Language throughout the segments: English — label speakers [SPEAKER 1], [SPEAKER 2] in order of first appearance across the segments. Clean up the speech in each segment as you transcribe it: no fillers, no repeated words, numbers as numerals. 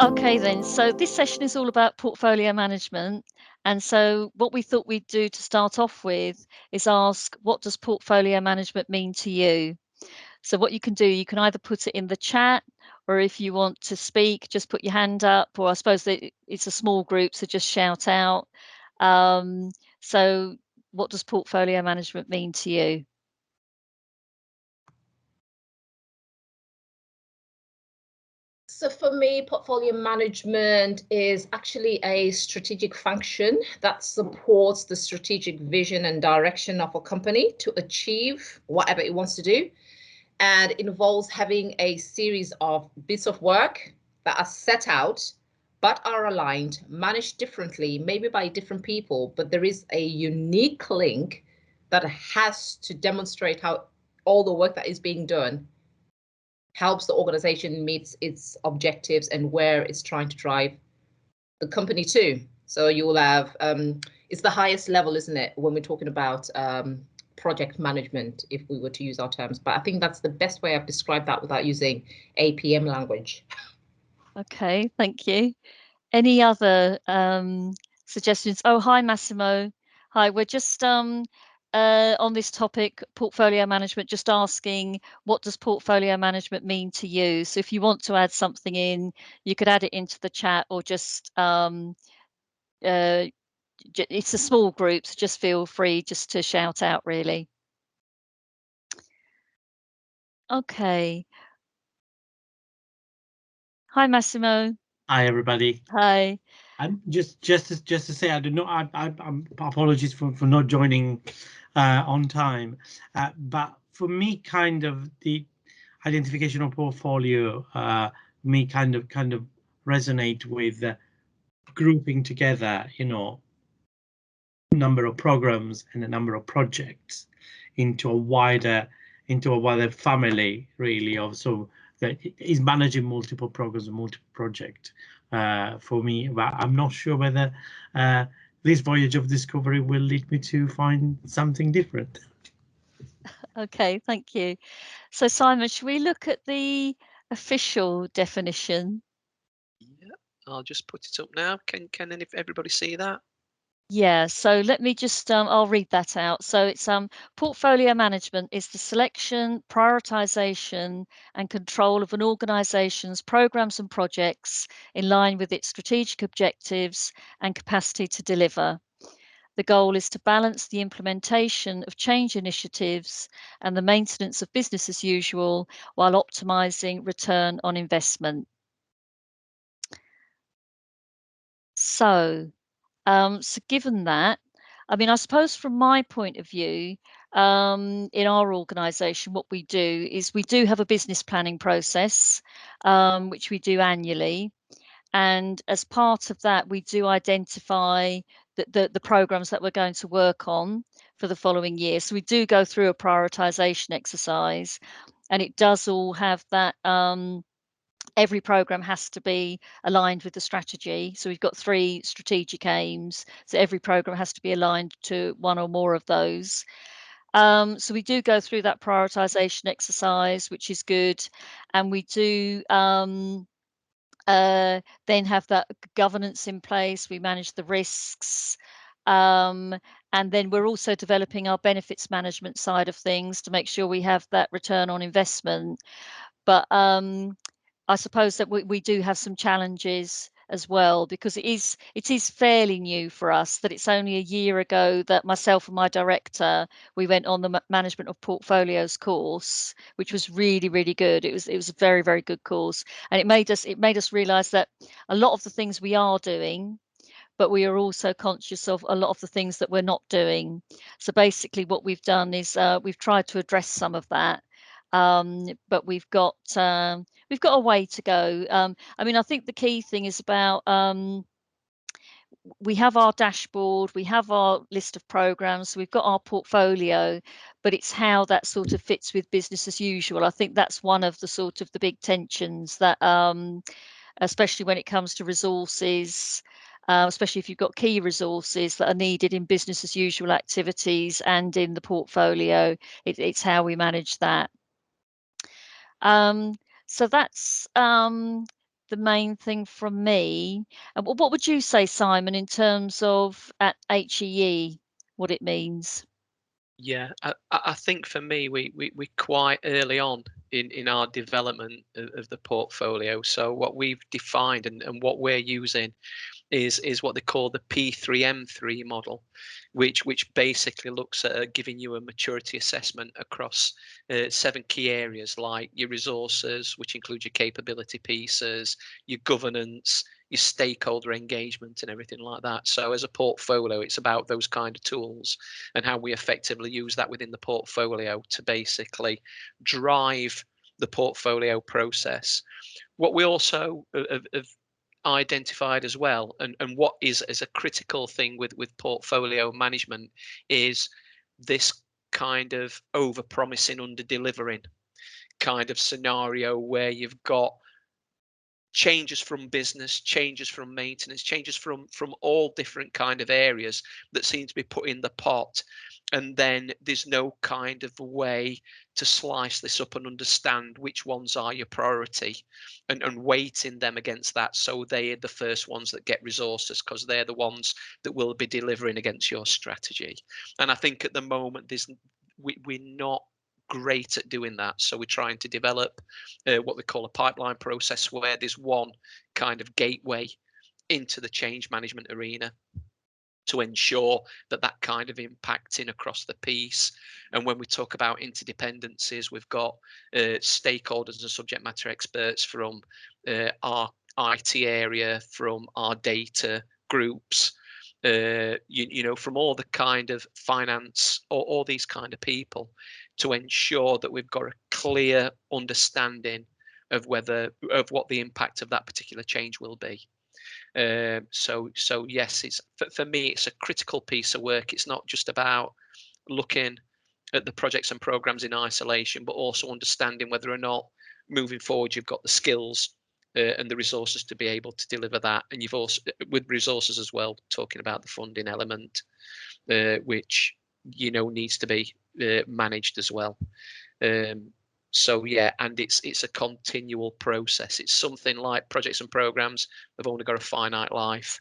[SPEAKER 1] Okay then, so this session is all about portfolio management. And so what we thought we'd do to start off with is ask, what does portfolio management mean to you? So what you can do, you can either put it in the chat, or if you want to speak, just put your hand up, or I suppose that it's a small group, so just shout out. So what does portfolio management mean to you?
[SPEAKER 2] So for me, portfolio management is actually a strategic function that supports the strategic vision and direction of a company to achieve whatever it wants to do. And it involves having a series of bits of work that are set out, but are aligned, managed differently, maybe by different people, but there is a unique link that has to demonstrate how all the work that is being done helps the organization meet its objectives and where it's trying to drive the company to. So you will have, it's the highest level, isn't it, when we're talking about project management, if we were to use our terms. But I think that's the best way I've described that without using APM language.
[SPEAKER 1] Okay, thank you. Any other suggestions? Oh, hi, Massimo. Hi, we're just on this topic, portfolio management, just asking, what does portfolio management mean to you? So if you want to add something in, you could add it into the chat, or just it's a small group, so just feel free just to shout out, really. Okay. Hi, Massimo.
[SPEAKER 3] Hi, everybody.
[SPEAKER 1] Hi.
[SPEAKER 3] I'm just to say, I don't know. I'm apologies for not joining on time. But for me, kind of the identification of portfolio, me kind of resonate with grouping together, number of programs and a number of projects into a wider family, really, of so that is managing multiple programs and multiple projects for me. But I'm not sure whether this voyage of discovery will lead me to find something different.
[SPEAKER 1] Okay, thank you. So Simon, should we look at the official definition?
[SPEAKER 4] Yeah, I'll just put it up now. Can everybody see that?
[SPEAKER 1] Yeah, so let me just, I'll read that out. So it's portfolio management is the selection, prioritization, and control of an organization's programs and projects in line with its strategic objectives and capacity to deliver. The goal is to balance the implementation of change initiatives and the maintenance of business as usual while optimizing return on investment. So given that, I mean, I suppose from my point of view, in our organisation, what we do is we do have a business planning process, which we do annually. And as part of that, we do identify the programs that we're going to work on for the following year. So we do go through a prioritisation exercise, and it does all have that. Every program has to be aligned with the strategy. So we've got 3 strategic aims. So every program has to be aligned to one or more of those. So we do go through that prioritization exercise, which is good. And we do then have that governance in place. We manage the risks. And then we're also developing our benefits management side of things to make sure we have that return on investment. But I suppose that we do have some challenges as well, because it is fairly new for us, that it's only a year ago that myself and my director, we went on the management of portfolios course, which was really, really good. It was a very, very good course, and it made us realize that a lot of the things we are doing, but we are also conscious of a lot of the things that we're not doing. So basically what we've done is we've tried to address some of that. But we've got a way to go. I mean, I think the key thing is about we have our dashboard, we have our list of programs, so we've got our portfolio, but it's how that sort of fits with business as usual. I think that's one of the sort of the big tensions that, especially when it comes to resources, especially if you've got key resources that are needed in business as usual activities and in the portfolio, it's how we manage that. So that's the main thing from me. What would you say, Simon, in terms of at HEE, what it means?
[SPEAKER 4] Yeah, I think for me, we quite early on in our development of the portfolio. So what we've defined and what we're using is what they call the P3m3 model, which basically looks at giving you a maturity assessment across 7 key areas, like your resources, which include your capability pieces, your governance, your stakeholder engagement, and everything like that. So as a portfolio, it's about those kind of tools and how we effectively use that within the portfolio to basically drive the portfolio process. What we also have identified as well, and what is as a critical thing with portfolio management, is this kind of over promising, under delivering kind of scenario, where you've got changes from business, changes from maintenance, changes from all different kind of areas that seem to be put in the pot, and then there's no kind of way to slice this up and understand which ones are your priority, and weighting them against that, so they are the first ones that get resources because they're the ones that will be delivering against your strategy. And I think at the moment we're not great at doing that, so we're trying to develop what we call a pipeline process, where there's one kind of gateway into the change management arena to ensure that that kind of impacting across the piece. And when we talk about interdependencies, we've got stakeholders and subject matter experts from our IT area, from our data groups, you know, from all the kind of finance, or all these kind of people, to ensure that we've got a clear understanding of what the impact of that particular change will be. So yes, it's for me, it's a critical piece of work. It's not just about looking at the projects and programs in isolation, but also understanding whether or not moving forward you've got the skills and the resources to be able to deliver that. And you've also, with resources as well, talking about the funding element, which, you know, needs to be managed as well. So yeah, and it's a continual process. It's something like projects and programs have only got a finite life.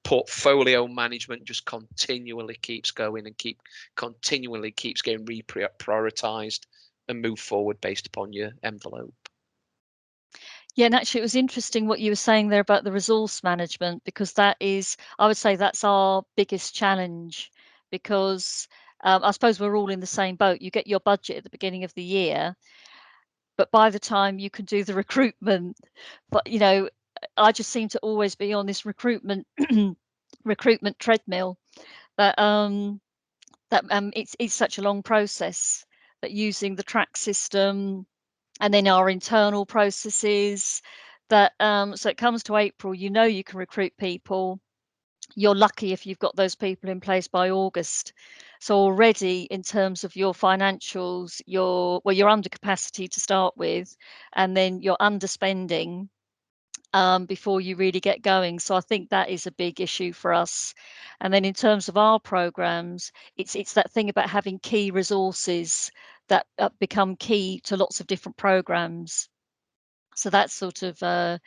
[SPEAKER 4] Portfolio management just continually keeps going and continually keeps getting reprioritized and move forward based upon your envelope.
[SPEAKER 1] Yeah, and actually it was interesting what you were saying there about the resource management, because that is, I would say that's our biggest challenge, because I suppose we're all in the same boat. You get your budget at the beginning of the year, but by the time you can do the recruitment, but you know, I just seem to always be on this recruitment recruitment treadmill, that it's such a long process, that using the track system and then our internal processes, that so it comes to April, you know, you can recruit people. You're lucky if you've got those people in place by August. So already in terms of your financials, you're under capacity to start with, and then you're underspending before you really get going. So I think that is a big issue for us. And then in terms of our programs, it's that thing about having key resources that become key to lots of different programs. So that's sort of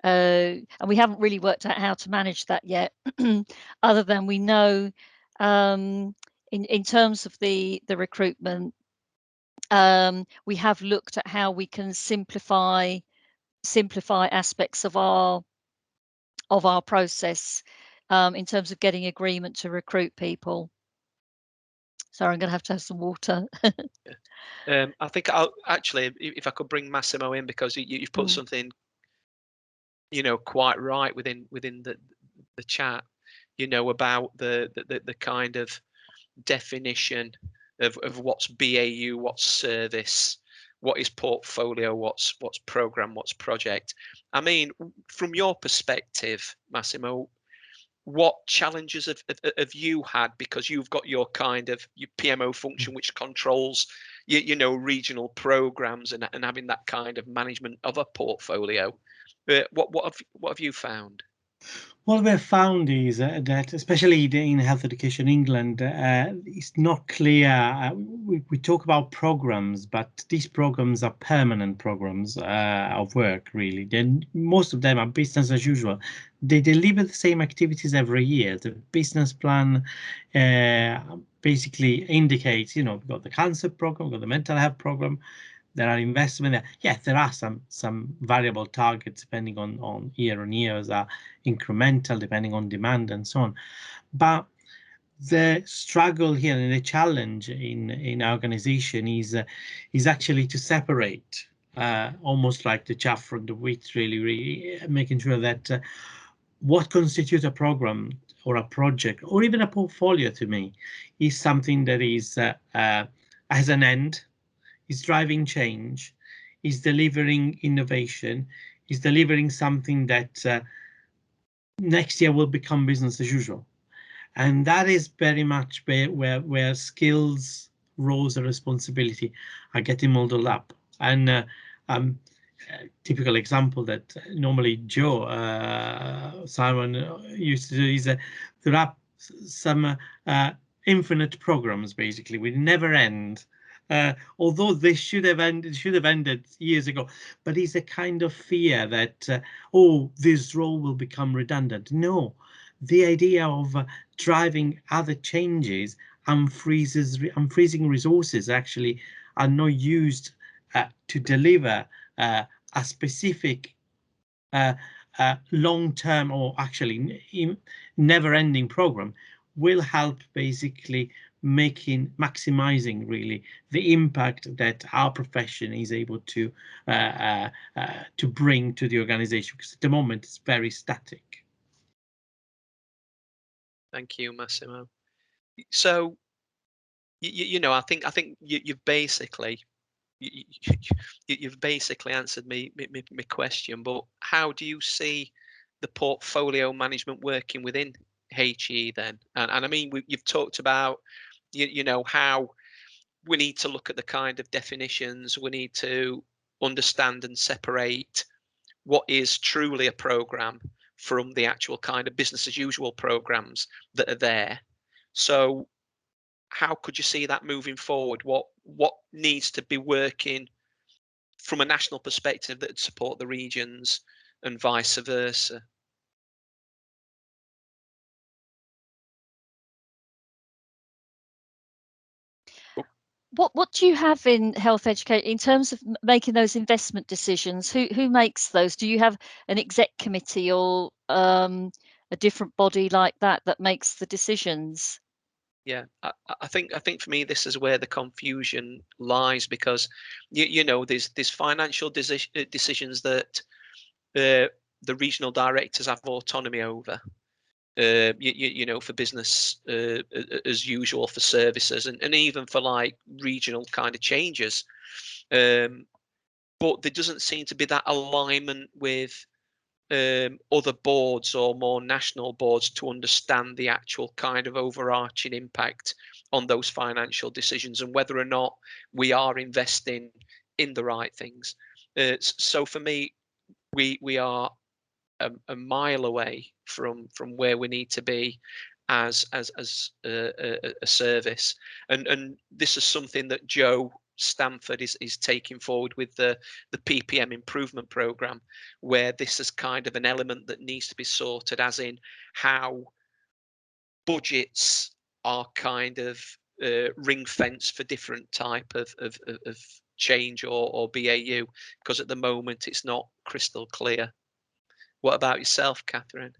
[SPEAKER 1] and we haven't really worked out how to manage that yet, other than we know in terms of the recruitment, we have looked at how we can simplify aspects of our process in terms of getting agreement to recruit people. Sorry, I'm going to have some water.
[SPEAKER 4] I think I'll actually, if I could bring Massimo in, because you've put something, you know, quite right within the chat, you know, about the kind of definition of what's BAU, what's service, what is portfolio, what's program, what's project. I mean, from your perspective, Massimo, what challenges have you had, because you've got your kind of your PMO function which controls you know, regional programs and having that kind of management of a portfolio. What have you found?
[SPEAKER 3] What we've found is that, especially in health education England, it's not clear. We talk about programs, but these programs are permanent programs of work, really. Then most of them are business as usual. They deliver the same activities every year. The business plan basically indicates, we've got the cancer program, we've got the mental health program. There are investment there. Yes, there are some variable targets depending on year on year, as are incremental depending on demand and so on. But the struggle here and the challenge in our organization is actually to separate almost like the chaff from the wheat, really making sure that what constitutes a program or a project or even a portfolio to me is something that is has an end, is driving change, is delivering innovation, is delivering something that next year will become business as usual. And that is very much where skills, roles, and responsibility are getting modeled up. And typical example that normally Joe Simon used to do is there are some infinite programs basically with never end. Although they should have ended years ago, but it's a kind of fear that this role will become redundant. No, the idea of driving other changes and freezing resources actually are not used to deliver a specific long-term or actually never-ending program will help basically maximizing really the impact that our profession is able to bring to the organization, because at the moment it's very static.
[SPEAKER 4] Thank you, Massimo. So, I think you've basically you've basically answered me question. But how do you see the portfolio management working within HE then? And I mean, you've talked about how we need to look at the kind of definitions. We need to understand and separate what is truly a program from the actual kind of business as usual programs that are there. So how could you see that moving forward? What needs to be working from a national perspective that would support the regions and vice versa?
[SPEAKER 1] What do you have in health education in terms of making those investment decisions? Who makes those? Do you have an exec committee or a different body like that makes the decisions?
[SPEAKER 4] Yeah, I think for me this is where the confusion lies, because there's financial decisions that the regional directors have autonomy over. For business as usual, for services, and even for like regional kind of changes. But there doesn't seem to be that alignment with other boards or more national boards to understand the actual kind of overarching impact on those financial decisions and whether or not we are investing in the right things. So for me, we are a mile away from where we need to be as a service, and this is something that Joe Stamford is taking forward with the P3m improvement program, where this is kind of an element that needs to be sorted, as in how budgets are kind of ring fence for different type of change or BAU, because at the moment it's not crystal clear. What about yourself, Catherine?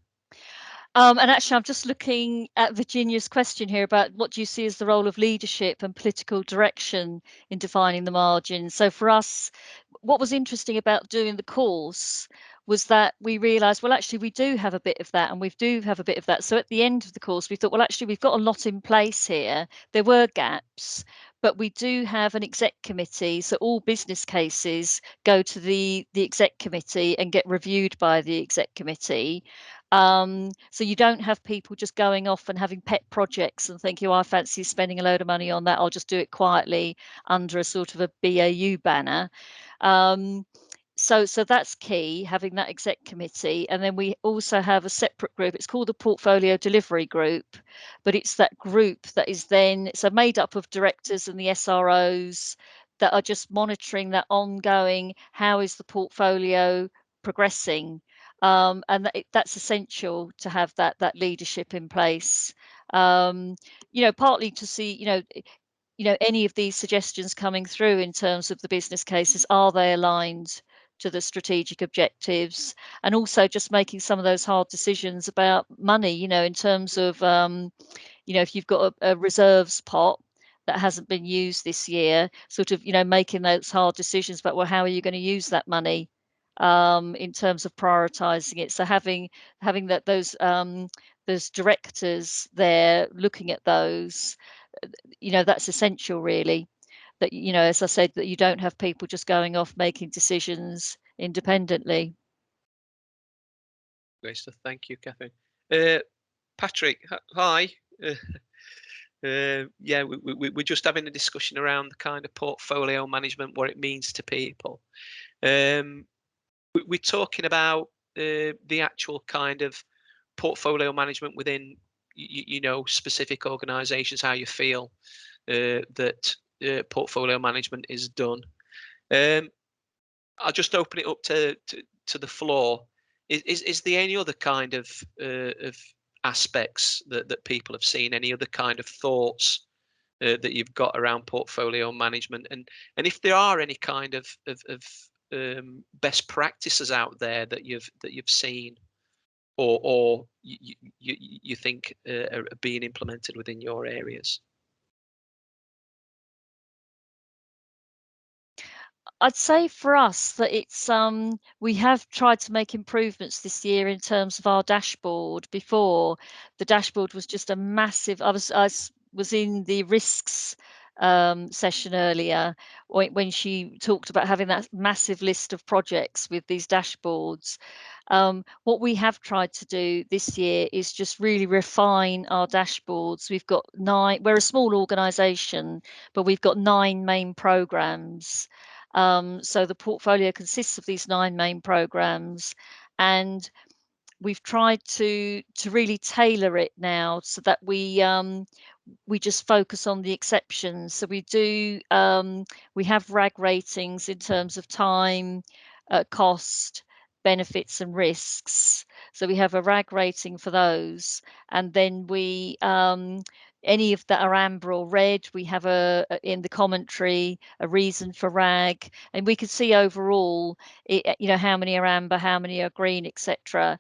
[SPEAKER 1] And actually, I'm just looking at Virginia's question here about what do you see as the role of leadership and political direction in defining the margins. So for us, what was interesting about doing the course was that we realized, well, actually, we do have a bit of that, and we do have a bit of that. So at the end of the course, we thought, well, actually, we've got a lot in place here. There were gaps, but we do have an exec committee. So all business cases go to the exec committee and get reviewed by the exec committee. So you don't have people just going off and having pet projects and thinking, oh, I fancy spending a load of money on that, I'll just do it quietly under a sort of a BAU banner. So that's key, having that exec committee. And then we also have a separate group. It's called the Portfolio Delivery Group, but it's that group that is then made up of directors and the SROs that are just monitoring that ongoing, how is the portfolio progressing? And that's essential to have that leadership in place. Partly to see, any of these suggestions coming through in terms of the business cases, are they aligned to the strategic objectives? And also just making some of those hard decisions about money, in terms of, if you've got a reserves pot that hasn't been used this year, sort of, making those hard decisions about, well, how are you going to use that money, in terms of prioritizing it? So having those directors there looking at those, that's essential, really. That, as I said, that you don't have people just going off making decisions independently.
[SPEAKER 4] Great stuff. Thank you, Catherine. Patrick, hi. Yeah, we're just having a discussion around the kind of portfolio management, what it means to people. We're talking about the actual kind of portfolio management within, specific organisations, how you feel that portfolio management is done. I'll just open it up to the floor. Is there any other kind of aspects that people have seen? Any other kind of thoughts that you've got around portfolio management? And if there are any kind of best practices out there that you've seen, or you think are being implemented within your areas?
[SPEAKER 1] I'd say for us that it's we have tried to make improvements this year in terms of our dashboard. Before, the dashboard was just a massive. I was in the risks session earlier when she talked about having that massive list of projects with these dashboards. What we have tried to do this year is just really refine our dashboards. We've got 9. We're a small organisation, but we've got 9 main programs. So the portfolio consists of these 9 main programs, and we've tried to really tailor it now so that we just focus on the exceptions. So we have RAG ratings in terms of time, cost, benefits and risks. So we have a RAG rating for those, and then we any of that are amber or red, we have in the commentary a reason for RAG, and we can see overall how many are amber, how many are green, etc.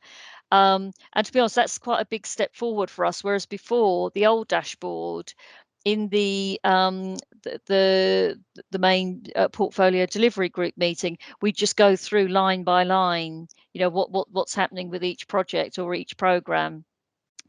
[SPEAKER 1] And to be honest, that's quite a big step forward for us. Whereas before, the old dashboard in the main portfolio delivery group meeting, we just go through line by line, what's happening with each project or each program.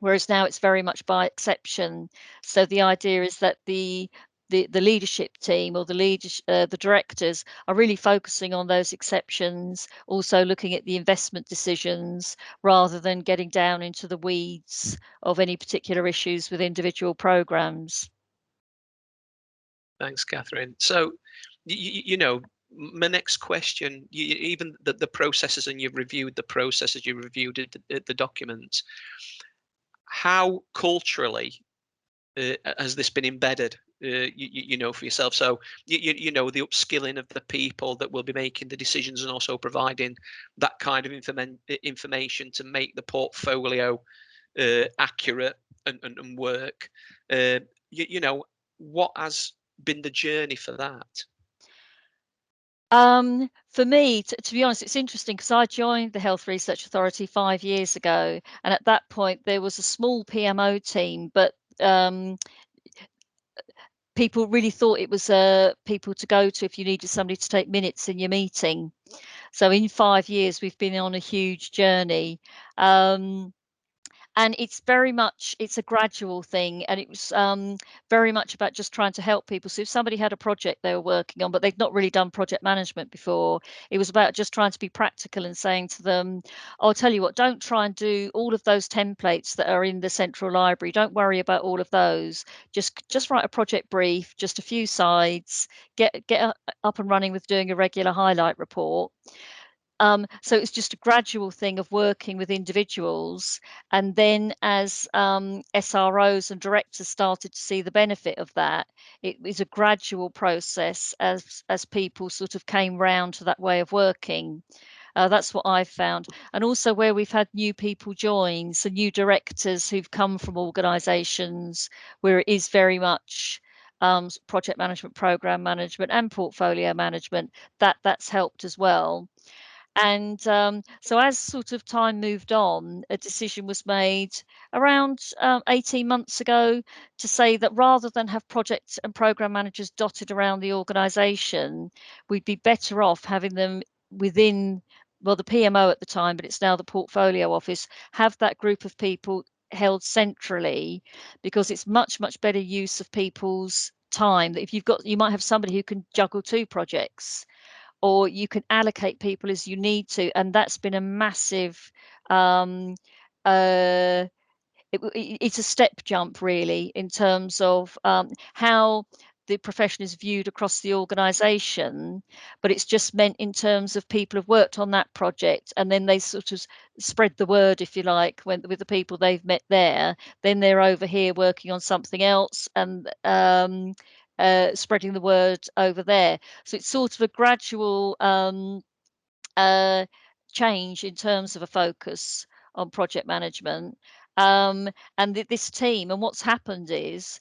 [SPEAKER 1] Whereas now it's very much by exception. So the idea is that the leadership team or the directors are really focusing on those exceptions, also looking at the investment decisions rather than getting down into the weeds of any particular issues with individual programs.
[SPEAKER 4] Thanks, Catherine. So, my next question, even the processes, and you've reviewed the processes, you've reviewed the documents. How culturally has this been embedded, for yourself? So, the upskilling of the people that will be making the decisions and also providing that kind of information to make the portfolio accurate and work. What has been the journey for that?
[SPEAKER 1] For me, to be honest, it's interesting because I joined the Health Research Authority 5 years ago, and at that point there was a small PMO team, but people really thought it was people to go to if you needed somebody to take minutes in your meeting. So in 5 years, we've been on a huge journey. And it's a gradual thing, and it was very much about just trying to help people. So if somebody had a project they were working on, but they'd not really done project management before, it was about just trying to be practical and saying to them, I'll tell you what, don't try and do all of those templates that are in the central library. Don't worry about all of those. Just write a project brief, just a few sides, get up and running with doing a regular highlight report. So it's just a gradual thing of working with individuals, and then as SROs and directors started to see the benefit of that, it was a gradual process as people sort of came round to that way of working. That's what I've found. And also where we've had new people join, so new directors who've come from organisations where it is very much project management, program management and portfolio management, that's helped as well. And so as sort of time moved on, a decision was made around 18 months ago to say that rather than have project and program managers dotted around the organisation, we'd be better off having them within, well, the PMO at the time, but it's now the portfolio office, have that group of people held centrally, because it's much better use of people's time. That if you might have somebody who can juggle 2 projects, or you can allocate people as you need to, and that's been a massive it's a step jump really in terms of how the profession is viewed across the organisation, but it's just meant in terms of people have worked on that project and then they sort of spread the word, if you like, with the people they've met there, then they're over here working on something else and spreading the word over there. So it's sort of a gradual change in terms of a focus on project management. And this team, and what's happened is,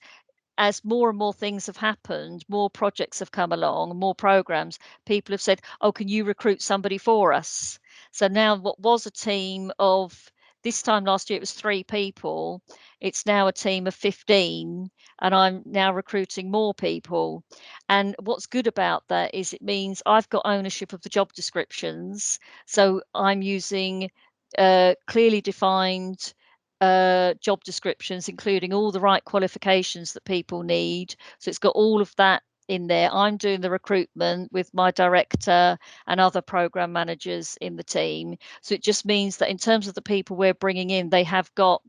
[SPEAKER 1] as more and more things have happened, more projects have come along, more programs, people have said, oh, can you recruit somebody for us? So now what was a team of, this time last year it was 3 people, it's now a team of 15, and I'm now recruiting more people. And what's good about that is it means I've got ownership of the job descriptions, so I'm using clearly defined job descriptions, including all the right qualifications that people need. So it's got all of that in there. I'm doing the recruitment with my director and other program managers in the team. So it just means that in terms of the people we're bringing in, they have got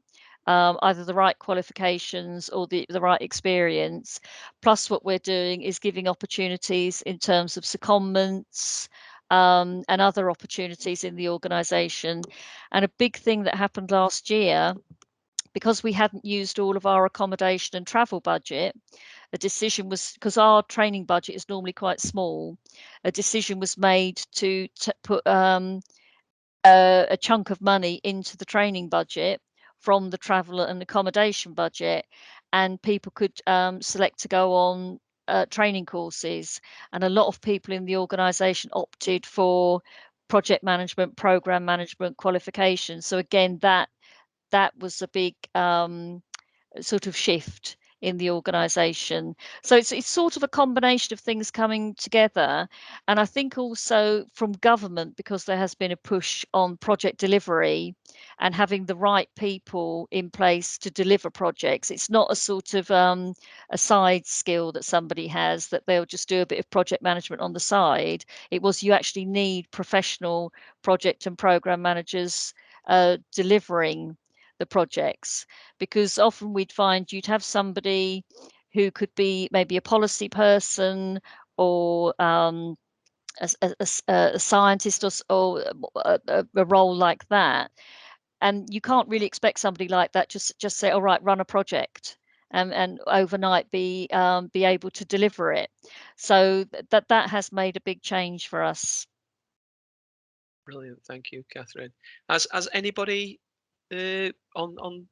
[SPEAKER 1] either the right qualifications or the right experience. Plus what we're doing is giving opportunities in terms of secondments and other opportunities in the organisation. And a big thing that happened last year, because we hadn't used all of our accommodation and travel budget, a decision was, because our training budget is normally quite small, a decision was made to put a chunk of money into the training budget from the travel and accommodation budget, and people could select to go on training courses. And a lot of people in the organisation opted for project management, program management qualifications. So again, that was a big sort of shift in the organisation. So it's sort of a combination of things coming together. And I think also from government, because there has been a push on project delivery and having the right people in place to deliver projects. It's not a sort of a side skill that somebody has, that they'll just do a bit of project management on the side. It was, you actually need professional project and program managers delivering the projects, because often we'd find you'd have somebody who could be maybe a policy person or a scientist or a role like that, and you can't really expect somebody like that just say, all right, run a project and overnight be able to deliver it. So that has made a big change for us.
[SPEAKER 4] Brilliant, thank you, Catherine. Has anybody on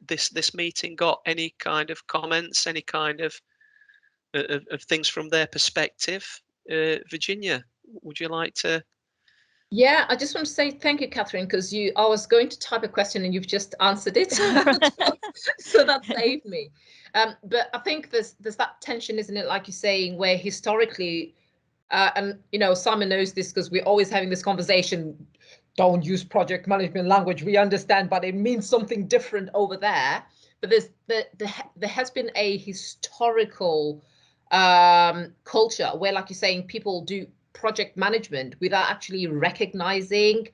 [SPEAKER 4] this meeting got any kind of comments, any kind of things from their perspective? Virginia, would you like to?
[SPEAKER 2] Yeah, I just want to say thank you, Catherine, because I was going to type a question and you've just answered it. So that saved me. But I think there's that tension, isn't it, like you're saying, where historically, and Simon knows this because we're always having this conversation, don't use project management language, we understand, but it means something different over there. But there has been a historical culture where, like you're saying, people do project management without actually recognizing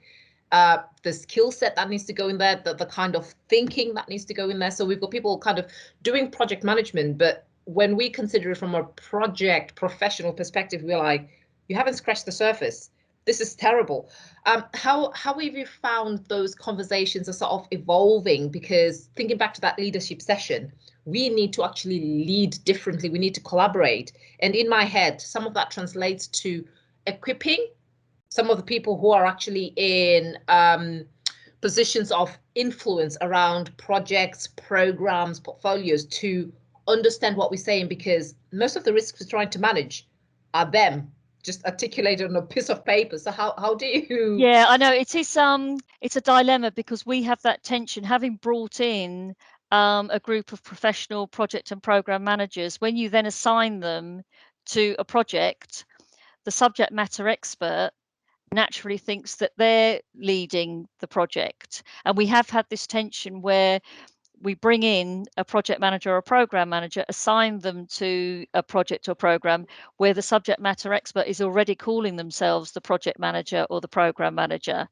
[SPEAKER 2] the skill set that needs to go in there, the kind of thinking that needs to go in there. So we've got people kind of doing project management, but when we consider it from a project professional perspective, we're like, you haven't scratched the surface. this is terrible. How have you found those conversations are sort of evolving? Because thinking back to that leadership session, we need to actually lead differently. We need to collaborate. And in my head, some of that translates to equipping some of the people who are actually in positions of influence around projects, programs, portfolios to understand what we're saying, because most of the risks we're trying to manage are them just articulated on a piece of paper. So how do you?
[SPEAKER 1] Yeah, I know it is. It's a dilemma because we have that tension, having brought in a group of professional project and program managers. When you then assign them to a project, the subject matter expert naturally thinks that they're leading the project, and we have had this tension where we bring in a project manager or a program manager, assign them to a project or program where the subject matter expert is already calling themselves the project manager or the program manager.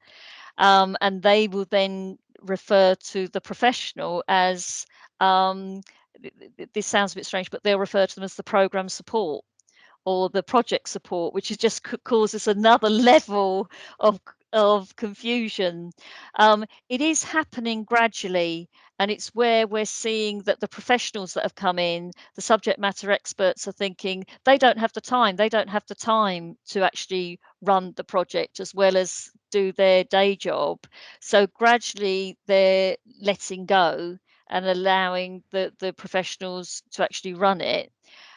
[SPEAKER 1] And they will then refer to the professional as, this sounds a bit strange, but they'll refer to them as the program support or the project support, which is just causes another level of confusion. It is happening gradually, and it's where we're seeing that the professionals that have come in, the subject matter experts, are thinking they don't have the time. They don't have the time to actually run the project as well as do their day job. So gradually they're letting go and allowing the professionals to actually run it.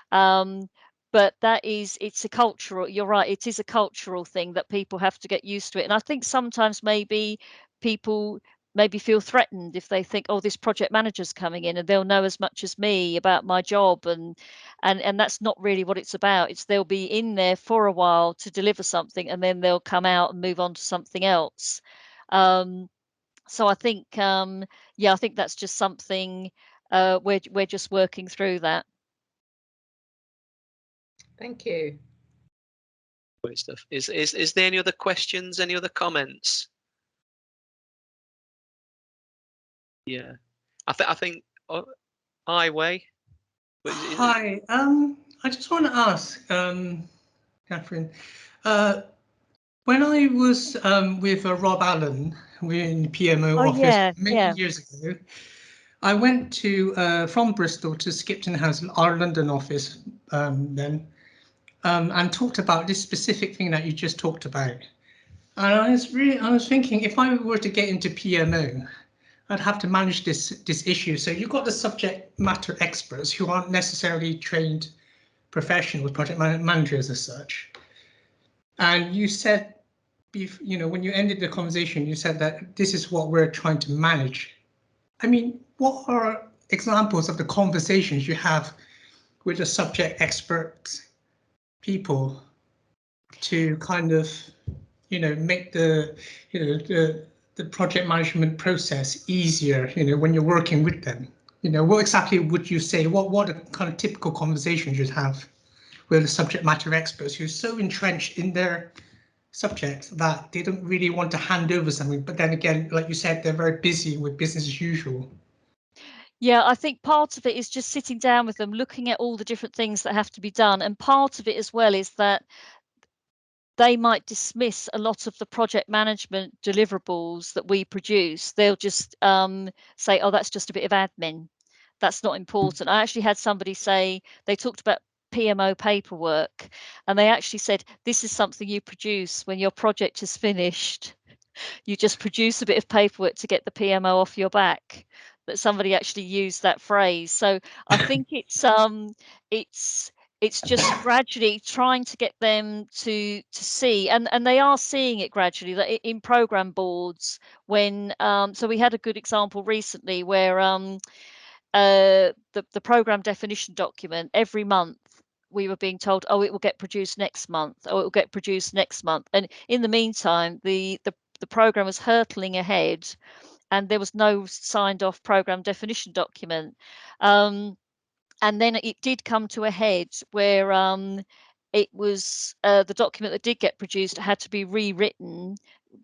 [SPEAKER 1] But it's a cultural, you're right, it is a cultural thing that people have to get used to it. And I think sometimes maybe people maybe feel threatened if they think, oh, this project manager's coming in and they'll know as much as me about my job, and that's not really what it's about. It's they'll be in there for a while to deliver something, and then they'll come out and move on to something else. So I think yeah, I think that's just something we're just working through that.
[SPEAKER 2] Thank you.
[SPEAKER 4] Great stuff. Is there any other questions? Any other comments? Yeah, I think. Hi, Wei.
[SPEAKER 5] Hi. I just want to ask, Catherine. When I was with Rob Allen, we're in the PMO office many years ago. I went to from Bristol to Skipton House, our London office, then, and talked about this specific thing that you just talked about. And I was thinking, if I were to get into PMO, I'd have to manage this issue. So you've got the subject matter experts who aren't necessarily trained professional project managers as such. And you said, you know, when you ended the conversation, you said that this is what we're trying to manage. I mean, what are examples of the conversations you have with the subject expert people to kind of, you know, make the, you know, the project management process easier, you know, when you're working with them? You know, what exactly would you say? What are kind of typical conversations you'd have with the subject matter experts who're so entrenched in their subject that they don't really want to hand over something, but then again, like you said, they're very busy with business as usual?
[SPEAKER 1] Yeah, I think part of it is just sitting down with them, looking at all the different things that have to be done. And part of it as well is that they might dismiss a lot of the project management deliverables that we produce. They'll just say, oh, that's just a bit of admin. That's not important. I actually had somebody say, they talked about PMO paperwork, and they actually said, this is something you produce when your project is finished. You just produce a bit of paperwork to get the PMO off your back. That somebody actually used that phrase. So I think it's just gradually trying to get them to see, and they are seeing it gradually, that in program boards, when so we had a good example recently where the program definition document, every month we were being told, oh, it will get produced next month, oh, it will get produced next month. And in the meantime, the program was hurtling ahead, and there was no signed off program definition document. And then it did come to a head where it was the document that did get produced had to be rewritten,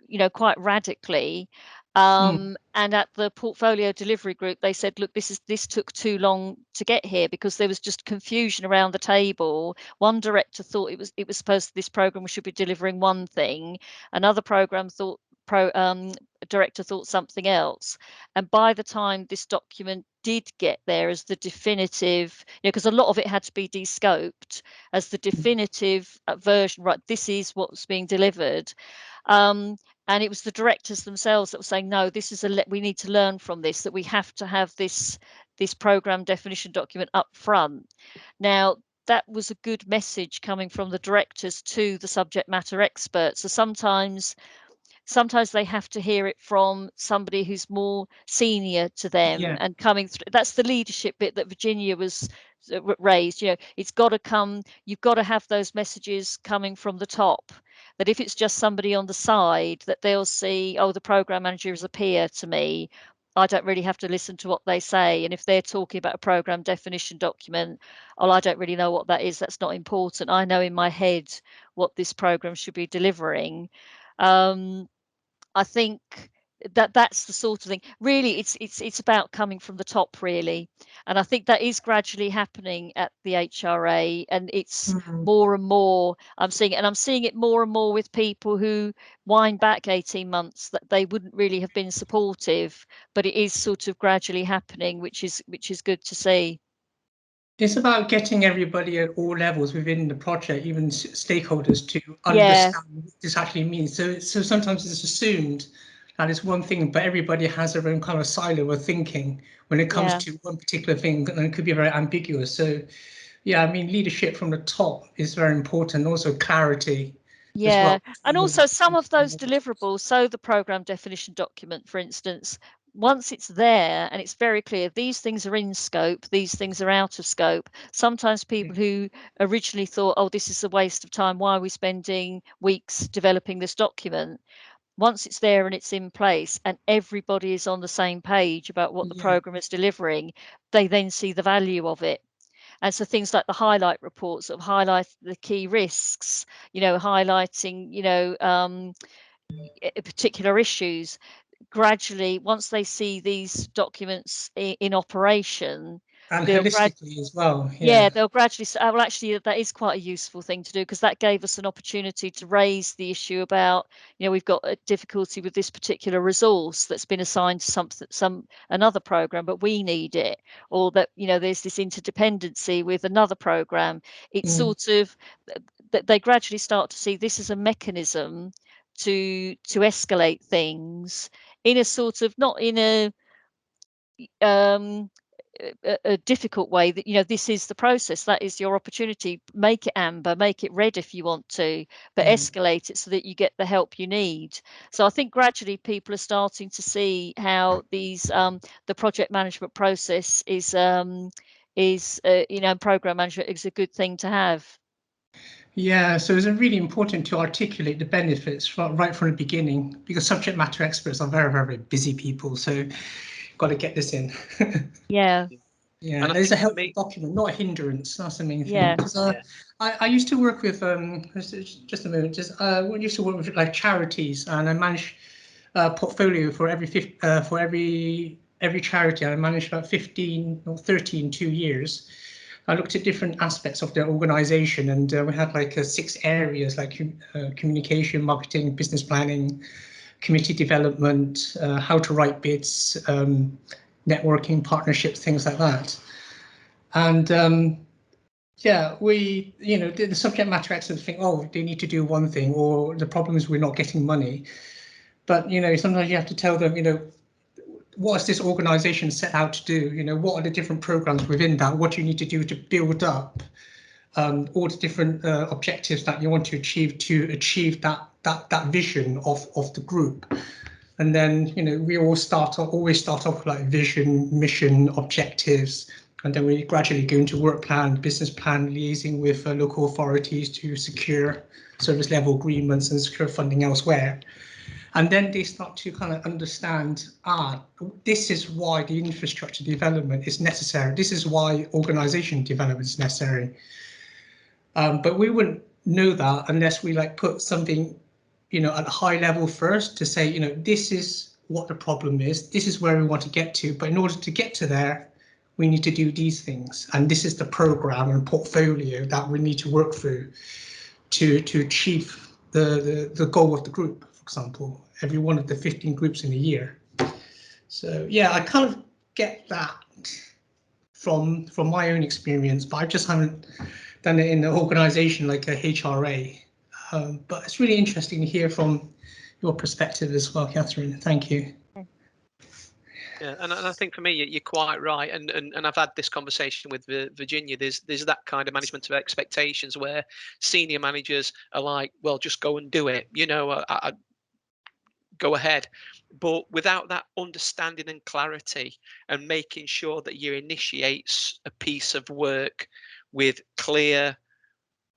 [SPEAKER 1] you know, quite radically. And at the portfolio delivery group, they said, look, this took too long to get here because there was just confusion around the table. One director thought it was supposed this program should be delivering one thing. Another program thought director thought something else. And by the time this document did get there as the definitive, because a lot of it had to be descoped as the definitive version, right, this is what's being delivered. And it was the directors themselves that were saying, no, this is we need to learn from this, that we have to have this program definition document up front. Now, that was a good message coming from the directors to the subject matter experts. So sometimes they have to hear it from somebody who's more senior to them and coming through. That's the leadership bit that Virginia was raised. It's got to come, you've got to have those messages coming from the top, that if it's just somebody on the side, that they'll see, oh, the program manager is a peer to me, I don't really have to listen to what they say. And if they're talking about a program definition document, oh, I don't really know what that is, that's not important, I know in my head what this program should be delivering. I think that's the sort of thing. Really, it's about coming from the top, really, and I think that is gradually happening at the HRA, and it's more and more. I'm seeing it, and I'm seeing it more and more with people who wind back 18 months that they wouldn't really have been supportive, but it is sort of gradually happening, which is good to see.
[SPEAKER 5] It's about getting everybody at all levels within the project, even stakeholders, to understand what this actually means. So sometimes it's assumed that it's one thing, but everybody has their own kind of silo of thinking when it comes to one particular thing, and it could be very ambiguous. So, yeah, I mean, leadership from the top is very important. Also, clarity. As well.
[SPEAKER 1] And also some of those deliverables. So the program definition document, for instance, once it's there and it's very clear, these things are in scope, these things are out of scope. Sometimes people who originally thought, oh, this is a waste of time, why are we spending weeks developing this document? Once it's there and it's in place and everybody is on the same page about what the program is delivering, they then see the value of it. And so things like the highlight reports sort of highlight the key risks, highlighting, particular issues. Gradually, once they see these documents in operation,
[SPEAKER 5] and holistically as well.
[SPEAKER 1] They'll gradually say, well, actually, that is quite a useful thing to do, because that gave us an opportunity to raise the issue about, we've got a difficulty with this particular resource that's been assigned to another program, but we need it, or that, there's this interdependency with another program. It's sort of that they gradually start to see this as a mechanism to escalate things in a sort of, not in a difficult way, that this is the process, that is your opportunity, make it amber, make it red if you want to, but escalate it so that you get the help you need. So I think gradually people are starting to see how these the project management process is program management is a good thing to have.
[SPEAKER 5] Yeah, so it's really important to articulate the benefits right from the beginning, because subject matter experts are very, very busy people. So you've got to get this in.
[SPEAKER 1] Yeah.
[SPEAKER 5] Yeah, there's a helpful document, not a hindrance. That's the main thing. Because I used to work with just a moment. We used to work with like charities, and I managed a portfolio for every charity. I managed about 15 or 13 2 years. I looked at different aspects of their organization, and we had like 6 areas, like communication, marketing, business planning, community development, how to write bids, networking, partnerships, things like that. And the subject matter experts think, oh, they need to do one thing, or the problem is we're not getting money. But sometimes you have to tell them, what is this organization set out to do? What are the different programs within that? What you need to do to build up all the different objectives that you want to achieve that vision of the group. And then we always start off with like vision, mission, objectives, and then we gradually go into work plan, business plan, liaising with local authorities to secure service level agreements and secure funding elsewhere. And then they start to kind of understand, this is why the infrastructure development is necessary. This is why organization development is necessary. But we wouldn't know that unless we like put something, at a high level first to say, this is what the problem is. This is where we want to get to, but in order to get to there, we need to do these things. And this is the program and portfolio that we need to work through to achieve the goal of the group, for example, every one of the 15 groups in a year. So yeah, I kind of get that from my own experience, but I just haven't done it in an organization like a HRA. But it's really interesting to hear from your perspective as well, Catherine. Thank you.
[SPEAKER 4] Yeah, and I think for me, you're quite right, and I've had this conversation with Virginia. There's that kind of management of expectations where senior managers are like, well, just go and do it, you know, I go ahead, but without that understanding and clarity and making sure that you initiate a piece of work with clear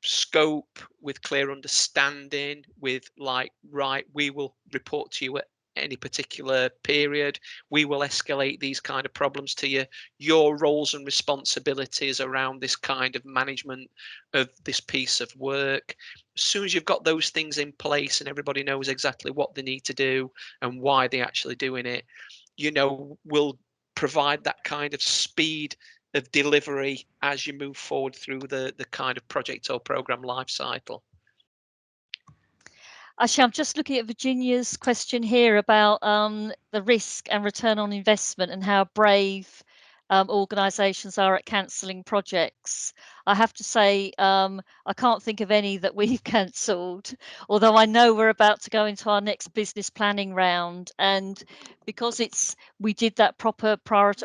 [SPEAKER 4] scope, with clear understanding, with like, right, we will report to you at any particular period, we will escalate these kind of problems to you, your roles and responsibilities around this kind of management of this piece of work. As soon as you've got those things in place and everybody knows exactly what they need to do and why they're actually doing it, you know, will provide that kind of speed of delivery as you move forward through the kind of project or program life cycle.
[SPEAKER 1] Actually, I'm just looking at Virginia's question here about the risk and return on investment and how brave organisations are at cancelling projects. I have to say, I can't think of any that we've cancelled, although I know we're about to go into our next business planning round. And because we did that proper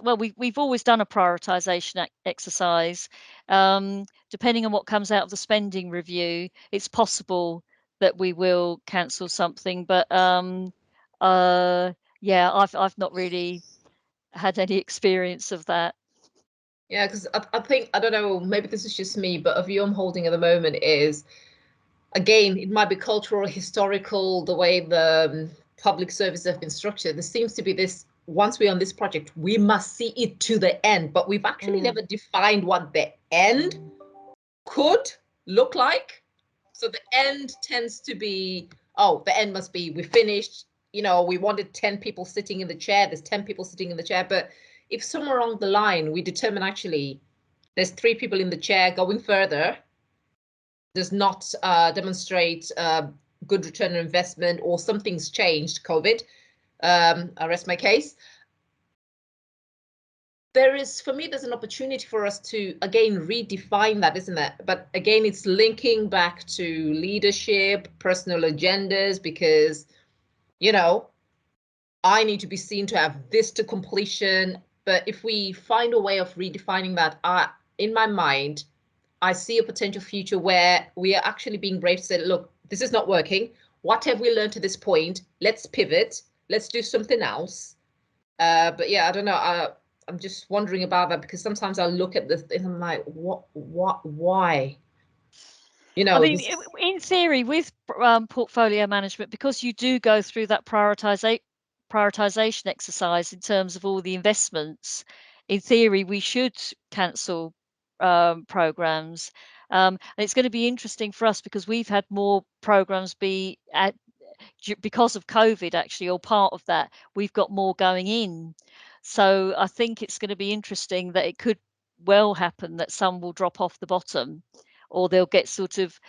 [SPEAKER 1] well, we've always done a prioritisation exercise. Depending on what comes out of the spending review, it's possible that we will cancel something, but yeah, I've not really had any experience of that.
[SPEAKER 2] Yeah, because I think, I don't know, maybe this is just me, but a view I'm holding at the moment is, again, it might be cultural, historical, the way the public services have been structured. There seems to be this, once we're on this project, we must see it to the end, but we've actually never defined what the end could look like. So the end tends to be, oh, the end must be, we finished, you know, we wanted 10 people sitting in the chair, there's 10 people sitting in the chair. But if somewhere along the line we determine actually there's 3 people in the chair, going further does not demonstrate good return on investment, or something's changed, COVID, I rest my case. There is, for me, there's an opportunity for us to, again, redefine that, isn't it? But again, it's linking back to leadership, personal agendas, because, you know, I need to be seen to have this to completion. But if we find a way of redefining that, in my mind, I see a potential future where we are actually being brave to say, look, this is not working. What have we learned to this point? Let's pivot. Let's do something else. But yeah, I don't know. I'm just wondering about that, because sometimes I look at this and I'm like, what, why? You know,
[SPEAKER 1] I mean, in theory, with portfolio management, because you do go through that prioritization exercise in terms of all the investments, in theory, we should cancel programs. And it's going to be interesting for us because we've had more programs be because of COVID, actually, or part of that, we've got more going in. So I think it's going to be interesting that it could well happen that some will drop off the bottom, or they'll get sort of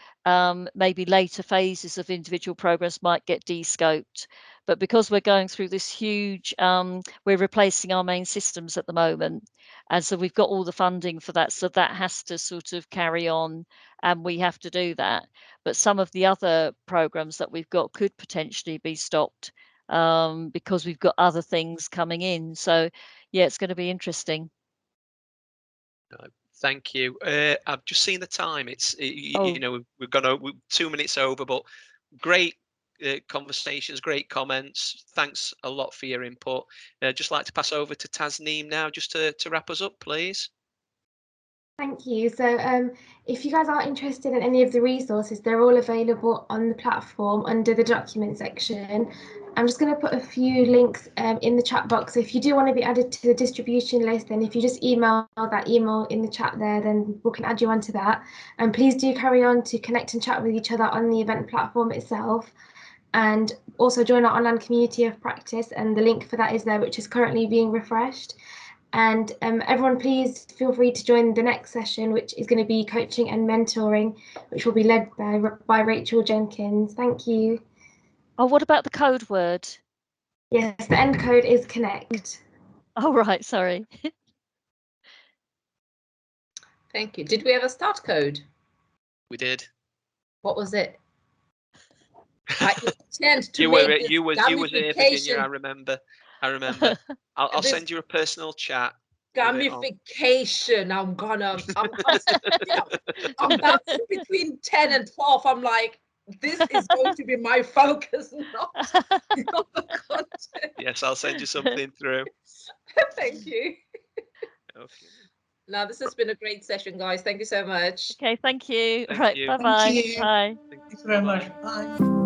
[SPEAKER 1] maybe later phases of individual programs might get de-scoped. But because we're going through this huge, we're replacing our main systems at the moment. And so we've got all the funding for that. So that has to sort of carry on, and we have to do that. But some of the other programs that we've got could potentially be stopped because we've got other things coming in. So yeah, it's going to be interesting.
[SPEAKER 4] Thank you. I've just seen the time. You know, we've gone 2 minutes over, but great conversations, great comments. Thanks a lot for your input. Just like to pass over to Tasneem now, just to wrap us up, please.
[SPEAKER 6] Thank you. So if you guys are interested in any of the resources, they're all available on the platform under the document section. I'm just going to put a few links in the chat box. If you do want to be added to the distribution list, then if you just email that email in the chat there, then we can add you onto that. And please do carry on to connect and chat with each other on the event platform itself. and also join our online community of practice, and the link for that is there, which is currently being refreshed. And everyone, please feel free to join the next session, which is going to be coaching and mentoring, which will be led by Rachel Jenkins. Thank you.
[SPEAKER 1] Oh, what about the code word?
[SPEAKER 6] Yes, the end code is connect.
[SPEAKER 1] Oh, right, sorry.
[SPEAKER 2] Thank you. Did we have a start code?
[SPEAKER 4] We did.
[SPEAKER 2] What was it? I intend to
[SPEAKER 4] you
[SPEAKER 2] make
[SPEAKER 4] were
[SPEAKER 2] this
[SPEAKER 4] you was here, Virginia. I remember. I'll
[SPEAKER 2] this
[SPEAKER 4] send you a personal chat.
[SPEAKER 2] gamification. I'm bouncing between 10 and 12. I'm like, this is going to be my focus, not the content.
[SPEAKER 4] Yes, I'll send you something through.
[SPEAKER 2] Thank you.
[SPEAKER 4] Okay.
[SPEAKER 2] Now, this has been a great session, guys. Thank you so much.
[SPEAKER 1] Okay, thank you.
[SPEAKER 4] Thank
[SPEAKER 1] right,
[SPEAKER 4] you.
[SPEAKER 1] bye-bye.
[SPEAKER 5] Thank you.
[SPEAKER 1] Bye.
[SPEAKER 5] Thanks very much. Bye.